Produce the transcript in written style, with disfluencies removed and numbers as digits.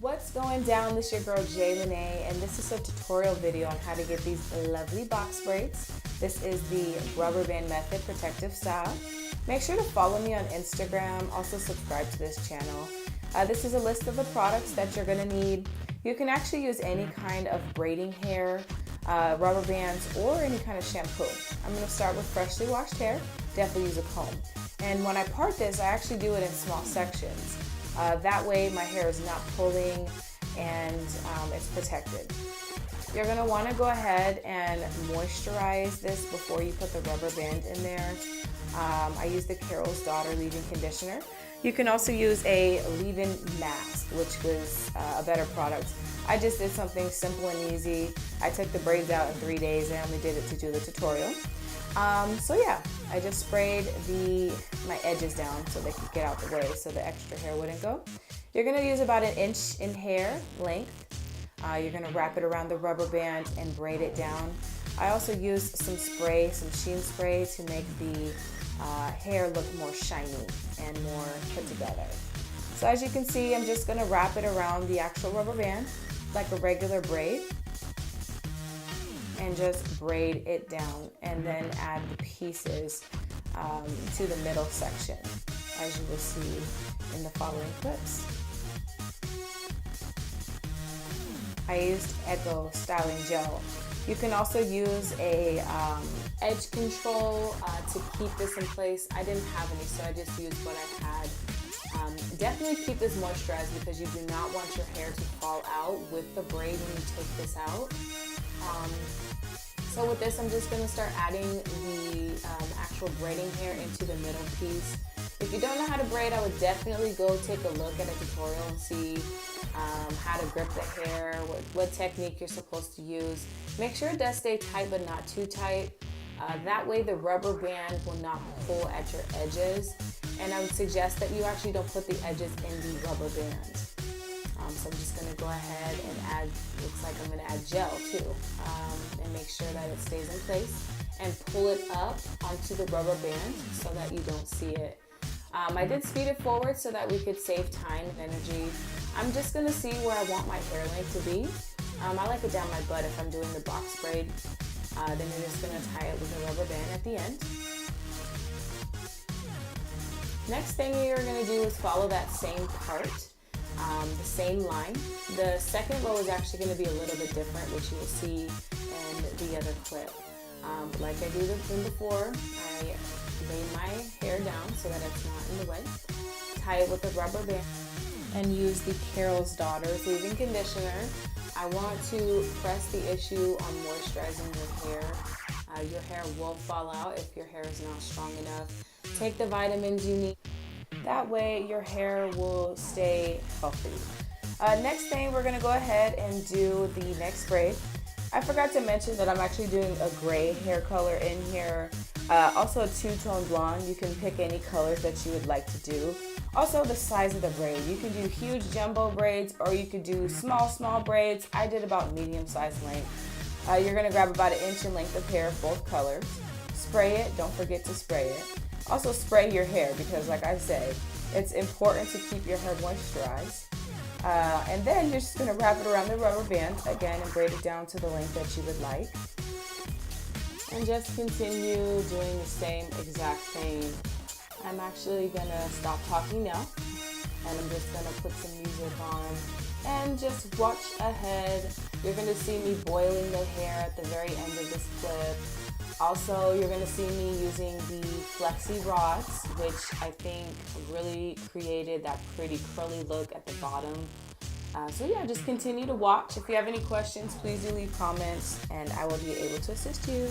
What's going down? This is your girl Jay Lene, and this is a tutorial video on how to get these lovely box braids. This is the rubber band method protective style. Make sure to follow me on Instagram. Also subscribe to this channel. This is a list of the products that you're going to need. You can actually use any kind of braiding hair, rubber bands, or any kind of shampoo. I'm going to start with freshly washed hair. Definitely use a comb. And when I part this, I actually do it in small sections. That way my hair is not pulling and it's protected. You're going to want to go ahead and moisturize this before you put the rubber band in there. I use the Carol's Daughter leave-in conditioner. You can also use a leave-in mask, which was a better product. I just did something simple and easy. I took the braids out in 3 days. I only did it to do the tutorial. So yeah, I just sprayed my edges down so they could get out the way so the extra hair wouldn't go. You're going to use about 1 inch in hair length. You're going to wrap it around the rubber band and braid it down. I also used some spray, some sheen spray to make the hair look more shiny and more put together. So as you can see, I'm just going to wrap it around the actual rubber band like a regular braid and just braid it down, and then add the pieces to the middle section, as you will see in the following clips. I used Echo Styling Gel. You can also use a edge control to keep this in place. I didn't have any, so I just used what I had. Definitely keep this moisturized because you do not want your hair to fall out with the braid when you take this out. So with this, I'm just going to start adding the actual braiding hair into the middle piece. If you don't know how to braid, I would definitely go take a look at a tutorial and see how to grip the hair, what technique you're supposed to use. Make sure it does stay tight but not too tight. That way the rubber band will not pull at your edges. And I would suggest that you actually don't put the edges in the rubber band. So I'm just going to go ahead and add, looks like I'm going to add gel too, and make sure that it stays in place, and pull it up onto the rubber band so that you don't see it. I did speed it forward so that we could save time and energy. I'm just going to see where I want my hair length to be. I like it down my butt if I'm doing the box braid. Then you're just going to tie it with a rubber band at the end. Next thing you're going to do is follow that same part. The same line. The second row is actually going to be a little bit different, which you will see in the other clip. Like I did before, I lay my hair down so that it's not in the way. Tie it with a rubber band and use the Carol's Daughter's leave-in conditioner. I want to press the issue on moisturizing your hair. Your hair will fall out if your hair is not strong enough. Take the vitamins you need. That way your hair will stay healthy. Next thing, we're going to go ahead and do the next braid. I forgot to mention that I'm actually doing a gray hair color in here. Also a two-tone blonde. You can pick any colors that you would like to do. Also the size of the braid. You can do huge jumbo braids or you could do small braids. I did about medium-sized length. You're going to grab about 1 inch in length of hair of both colors. Spray it. Don't forget to spray it. Also spray your hair because, like I said, it's important to keep your hair moisturized. And then you're just going to wrap it around the rubber band again and braid it down to the length that you would like. And just continue doing the same exact thing. I'm actually going to stop talking now and I'm just going to put some music on and just watch ahead. You're going to see me boiling the hair at the very end of this clip. Also, you're going to see me using the flexi rods, which I think really created that pretty curly look at the bottom. So yeah, just continue to watch. If you have any questions, please do leave comments and I will be able to assist you.